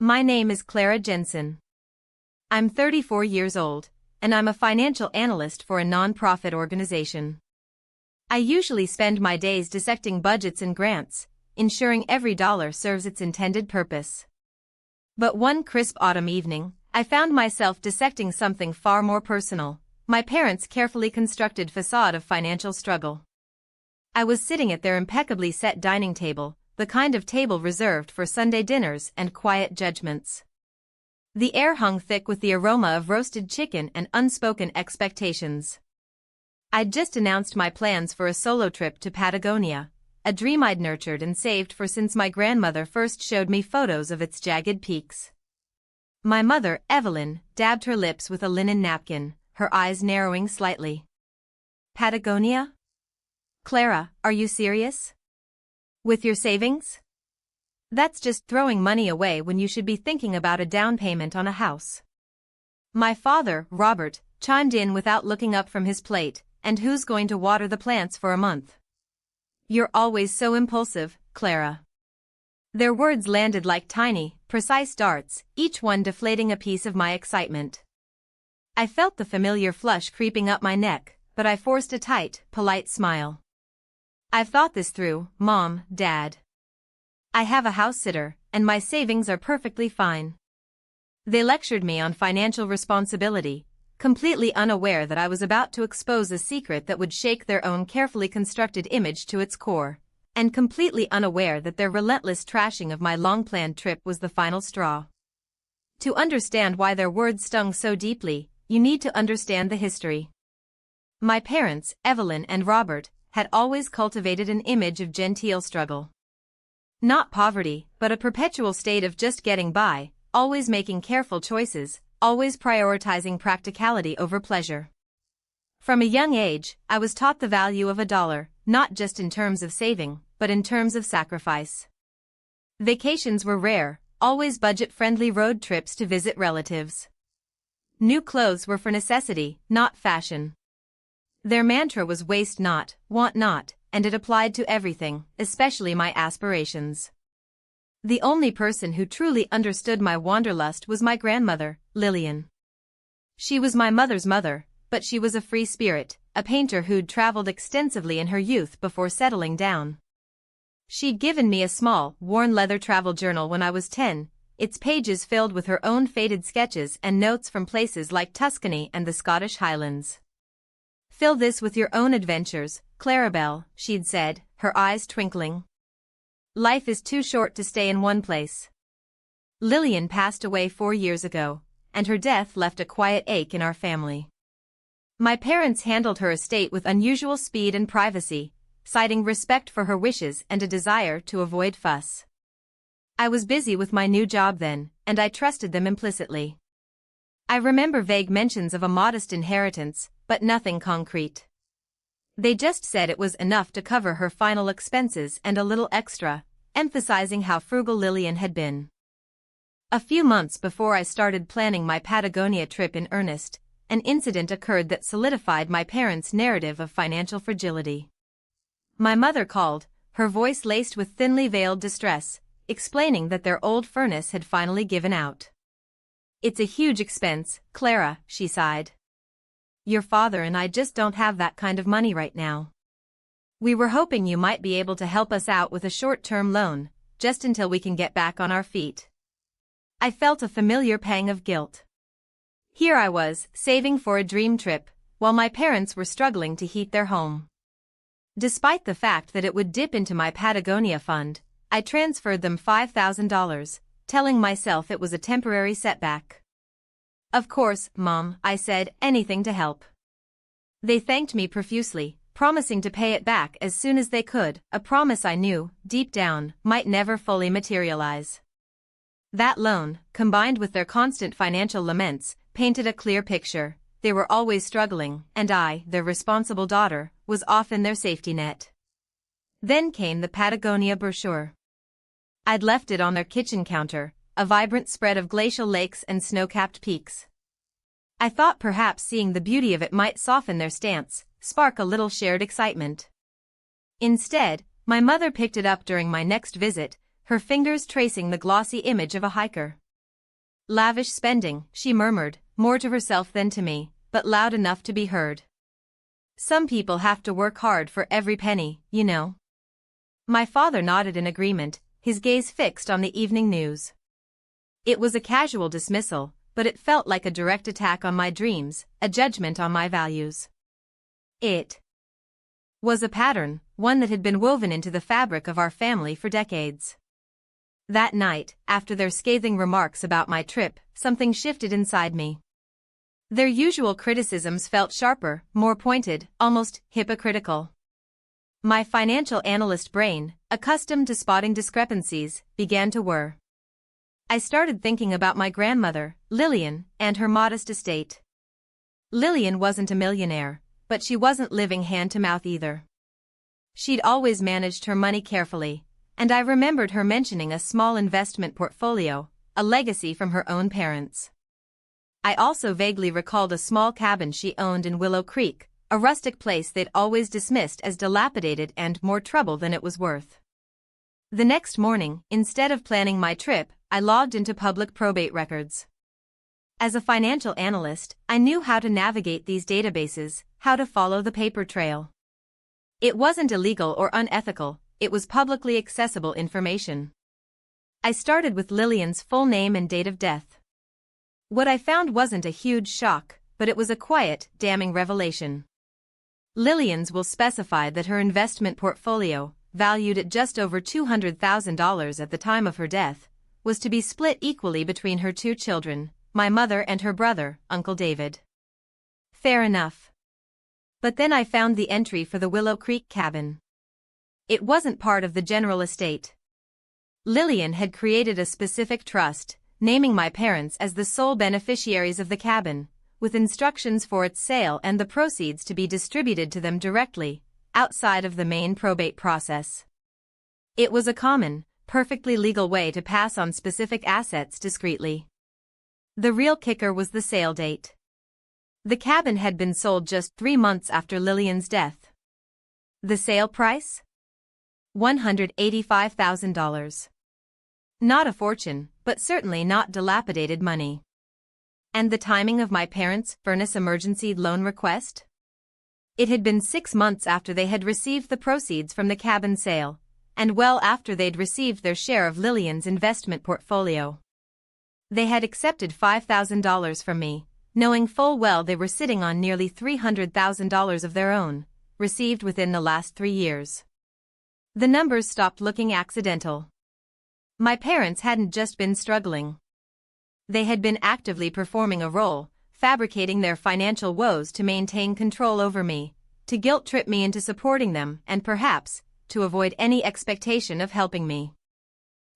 My name is Clara Jensen. I'm 34 years old, and I'm a financial analyst for a non-profit organization. I usually spend my days dissecting budgets and grants, ensuring every dollar serves its intended purpose. But one crisp autumn evening, I found myself dissecting something far more personal: my parents' carefully constructed facade of financial struggle. I was sitting at their impeccably set dining table, the kind of table reserved for Sunday dinners and quiet judgments. The air hung thick with the aroma of roasted chicken and unspoken expectations. I'd just announced my plans for a solo trip to Patagonia, a dream I'd nurtured and saved for since my grandmother first showed me photos of its jagged peaks. My mother, Evelyn, dabbed her lips with a linen napkin, her eyes narrowing slightly. Patagonia? Clara, are you serious? With your savings? That's just throwing money away when you should be thinking about a down payment on a house. My father, Robert, chimed in without looking up from his plate. And who's going to water the plants for a month? You're always so impulsive, Clara. Their words landed like tiny, precise darts, each one deflating a piece of my excitement. I felt the familiar flush creeping up my neck, but I forced a tight, polite smile. I've thought this through, Mom, Dad. I have a house sitter, and my savings are perfectly fine. They lectured me on financial responsibility, completely unaware that I was about to expose a secret that would shake their own carefully constructed image to its core, and completely unaware that their relentless trashing of my long-planned trip was the final straw. To understand why their words stung so deeply, you need to understand the history. My parents, Evelyn and Robert, had always cultivated an image of genteel struggle. Not poverty, but a perpetual state of just getting by, always making careful choices, always prioritizing practicality over pleasure. From a young age, I was taught the value of a dollar, not just in terms of saving, but in terms of sacrifice. Vacations were rare, always budget-friendly road trips to visit relatives. New clothes were for necessity, not fashion. Their mantra was waste not, want not, and it applied to everything, especially my aspirations. The only person who truly understood my wanderlust was my grandmother, Lillian. She was my mother's mother, but she was a free spirit, a painter who'd traveled extensively in her youth before settling down. She'd given me a small, worn leather travel journal when I was 10, its pages filled with her own faded sketches and notes from places like Tuscany and the Scottish Highlands. Fill this with your own adventures, Clarabelle, she'd said, her eyes twinkling. Life is too short to stay in one place. Lillian passed away 4 years ago, and her death left a quiet ache in our family. My parents handled her estate with unusual speed and privacy, citing respect for her wishes and a desire to avoid fuss. I was busy with my new job then, and I trusted them implicitly. I remember vague mentions of a modest inheritance, but nothing concrete. They just said it was enough to cover her final expenses and a little extra, emphasizing how frugal Lillian had been. A few months before I started planning my Patagonia trip in earnest, an incident occurred that solidified my parents' narrative of financial fragility. My mother called, her voice laced with thinly veiled distress, explaining that their old furnace had finally given out. "It's a huge expense, Clara," she sighed. "Your father and I just don't have that kind of money right now. We were hoping you might be able to help us out with a short-term loan, just until we can get back on our feet." I felt a familiar pang of guilt. Here I was, saving for a dream trip, while my parents were struggling to heat their home. Despite the fact that it would dip into my Patagonia fund, I transferred them $5,000, telling myself it was a temporary setback. "Of course, Mom," I said, "anything to help." They thanked me profusely, promising to pay it back as soon as they could, a promise I knew, deep down, might never fully materialize. That loan, combined with their constant financial laments, painted a clear picture. They were always struggling, and I, their responsible daughter, was often their safety net. Then came the Patagonia brochure. I'd left it on their kitchen counter, a vibrant spread of glacial lakes and snow-capped peaks. I thought perhaps seeing the beauty of it might soften their stance, spark a little shared excitement. Instead, my mother picked it up during my next visit, her fingers tracing the glossy image of a hiker. Lavish spending, she murmured, more to herself than to me, but loud enough to be heard. Some people have to work hard for every penny, you know. My father nodded in agreement, his gaze fixed on the evening news. It was a casual dismissal, but it felt like a direct attack on my dreams, a judgment on my values. It was a pattern, one that had been woven into the fabric of our family for decades. That night, after their scathing remarks about my trip, something shifted inside me. Their usual criticisms felt sharper, more pointed, almost hypocritical. My financial analyst brain, accustomed to spotting discrepancies, began to whir. I started thinking about my grandmother, Lillian, and her modest estate. Lillian wasn't a millionaire, but she wasn't living hand-to-mouth either. She'd always managed her money carefully, and I remembered her mentioning a small investment portfolio, a legacy from her own parents. I also vaguely recalled a small cabin she owned in Willow Creek, a rustic place they'd always dismissed as dilapidated and more trouble than it was worth. The next morning, instead of planning my trip, I logged into public probate records. As a financial analyst, I knew how to navigate these databases, how to follow the paper trail. It wasn't illegal or unethical, it was publicly accessible information. I started with Lillian's full name and date of death. What I found wasn't a huge shock, but it was a quiet, damning revelation. Lillian's will specify that her investment portfolio, valued at just over $200,000 at the time of her death, was to be split equally between her two children, my mother and her brother, Uncle David. Fair enough. But then I found the entry for the Willow Creek cabin. It wasn't part of the general estate. Lillian had created a specific trust, naming my parents as the sole beneficiaries of the cabin, with instructions for its sale and the proceeds to be distributed to them directly, outside of the main probate process. It was a common, perfectly legal way to pass on specific assets discreetly. The real kicker was the sale date. The cabin had been sold just 3 months after Lillian's death. The sale price? $185,000. Not a fortune, but certainly not dilapidated money. And the timing of my parents' furnace emergency loan request? It had been 6 months after they had received the proceeds from the cabin sale, and well after they'd received their share of Lillian's investment portfolio. They had accepted $5,000 from me, knowing full well they were sitting on nearly $300,000 of their own, received within the last 3 years. The numbers stopped looking accidental. My parents hadn't just been struggling. They had been actively performing a role, fabricating their financial woes to maintain control over me, to guilt-trip me into supporting them and perhaps, to avoid any expectation of helping me.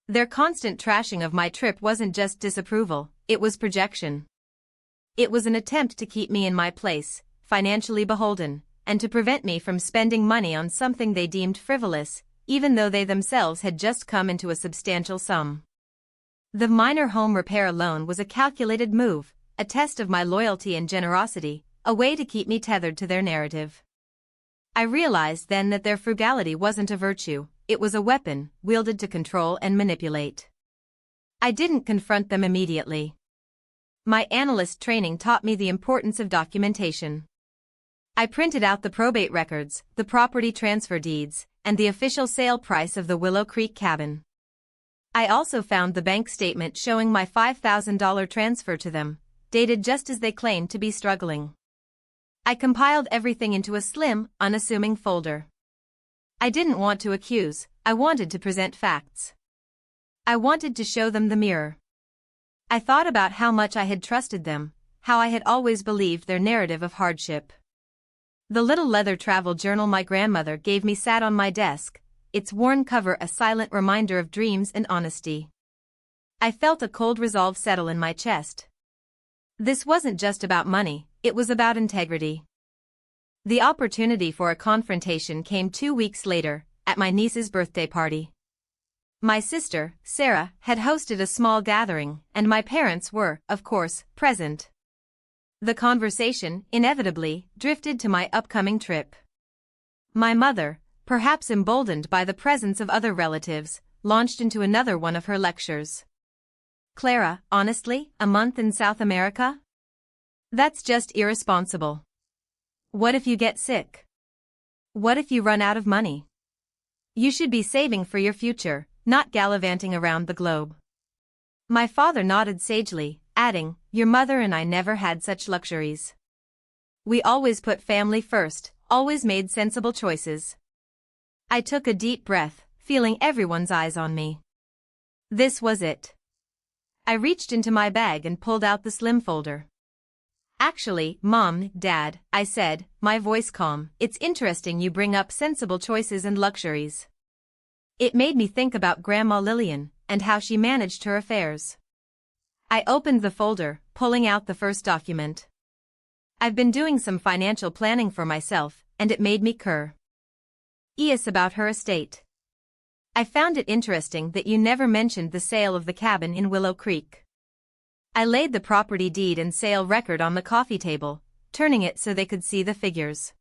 Their constant trashing of my trip wasn't just disapproval, it was projection. It was an attempt to keep me in my place, financially beholden, and to prevent me from spending money on something they deemed frivolous, even though they themselves had just come into a substantial sum. The minor home repair loan was a calculated move, a test of my loyalty and generosity, a way to keep me tethered to their narrative. I realized then that their frugality wasn't a virtue, it was a weapon, wielded to control and manipulate. I didn't confront them immediately. My analyst training taught me the importance of documentation. I printed out the probate records, the property transfer deeds, and the official sale price of the Willow Creek cabin. I also found the bank statement showing my $5,000 transfer to them, dated just as they claimed to be struggling. I compiled everything into a slim, unassuming folder. I didn't want to accuse, I wanted to present facts. I wanted to show them the mirror. I thought about how much I had trusted them, how I had always believed their narrative of hardship. The little leather travel journal my grandmother gave me sat on my desk, its worn cover a silent reminder of dreams and honesty. I felt a cold resolve settle in my chest. This wasn't just about money, it was about integrity. The opportunity for a confrontation came 2 weeks later, at my niece's birthday party. My sister, Sarah, had hosted a small gathering, and my parents were, of course, present. The conversation, inevitably, drifted to my upcoming trip. My mother, perhaps emboldened by the presence of other relatives, launched into another one of her lectures. Clara, honestly, a month in South America? That's just irresponsible. What if you get sick? What if you run out of money? You should be saving for your future, not gallivanting around the globe. My father nodded sagely, adding, your mother and I never had such luxuries. We always put family first, always made sensible choices. I took a deep breath, feeling everyone's eyes on me. This was it. I reached into my bag and pulled out the slim folder. Actually, Mom, Dad, I said, my voice calm, it's interesting you bring up sensible choices and luxuries. It made me think about Grandma Lillian, and how she managed her affairs. I opened the folder, pulling out the first document. I've been doing some financial planning for myself, and it made me curious about her estate. I found it interesting that you never mentioned the sale of the cabin in Willow Creek. I laid the property deed and sale record on the coffee table, turning it so they could see the figures.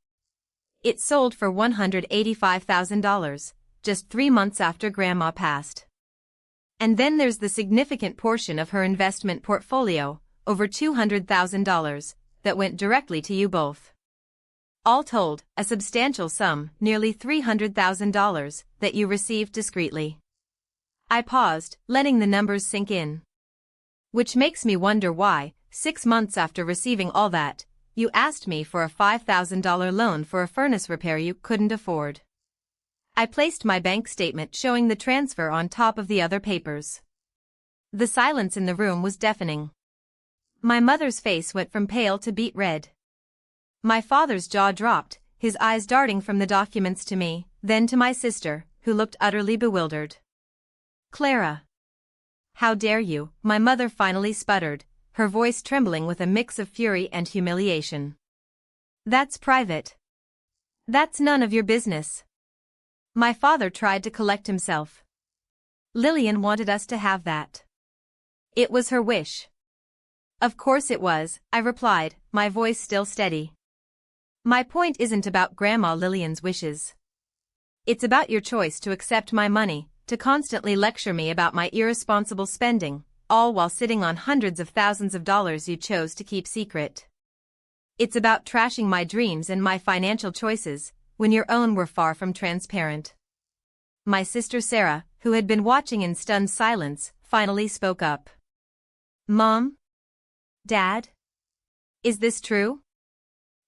It sold for $185,000, just 3 months after Grandma passed. And then there's the significant portion of her investment portfolio, over $200,000, that went directly to you both. All told, a substantial sum, nearly $300,000, that you received discreetly. I paused, letting the numbers sink in. Which makes me wonder why, 6 months after receiving all that, you asked me for a $5,000 loan for a furnace repair you couldn't afford. I placed my bank statement showing the transfer on top of the other papers. The silence in the room was deafening. My mother's face went from pale to beet red. My father's jaw dropped, his eyes darting from the documents to me, then to my sister, who looked utterly bewildered. Clara. How dare you, my mother finally sputtered, her voice trembling with a mix of fury and humiliation. That's private. That's none of your business. My father tried to collect himself. Lillian wanted us to have that. It was her wish. Of course it was, I replied, my voice still steady. My point isn't about Grandma Lillian's wishes. It's about your choice to accept my money, to constantly lecture me about my irresponsible spending, all while sitting on hundreds of thousands of dollars you chose to keep secret. It's about trashing my dreams and my financial choices, when your own were far from transparent. My sister Sarah, who had been watching in stunned silence, finally spoke up. Mom? Dad? Is this true?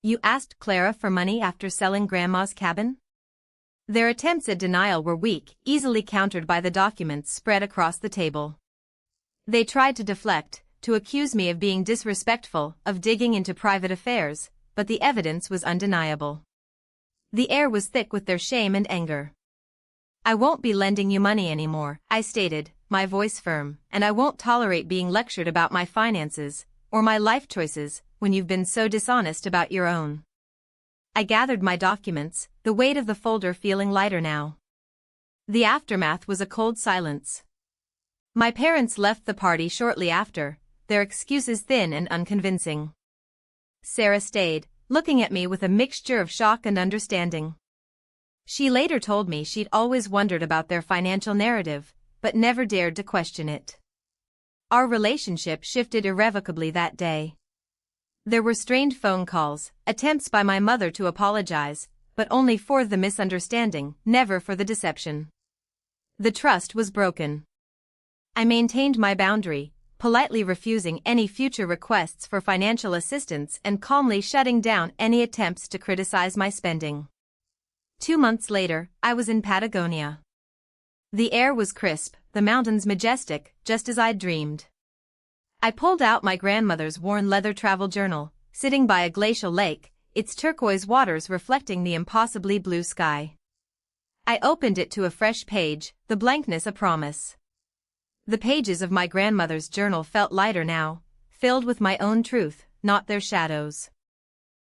You asked Clara for money after selling Grandma's cabin? Their attempts at denial were weak, easily countered by the documents spread across the table. They tried to deflect, to accuse me of being disrespectful, of digging into private affairs, but the evidence was undeniable. The air was thick with their shame and anger. I won't be lending you money anymore, I stated, my voice firm, and I won't tolerate being lectured about my finances, or my life choices, when you've been so dishonest about your own. I gathered my documents, the weight of the folder feeling lighter now. The aftermath was a cold silence. My parents left the party shortly after, their excuses thin and unconvincing. Sarah stayed, looking at me with a mixture of shock and understanding. She later told me she'd always wondered about their financial narrative, but never dared to question it. Our relationship shifted irrevocably that day. There were strained phone calls, attempts by my mother to apologize, but only for the misunderstanding, never for the deception. The trust was broken. I maintained my boundary, politely refusing any future requests for financial assistance and calmly shutting down any attempts to criticize my spending. 2 months later, I was in Patagonia. The air was crisp, the mountains majestic, just as I'd dreamed. I pulled out my grandmother's worn leather travel journal, sitting by a glacial lake, its turquoise waters reflecting the impossibly blue sky. I opened it to a fresh page, the blankness a promise. The pages of my grandmother's journal felt lighter now, filled with my own truth, not their shadows.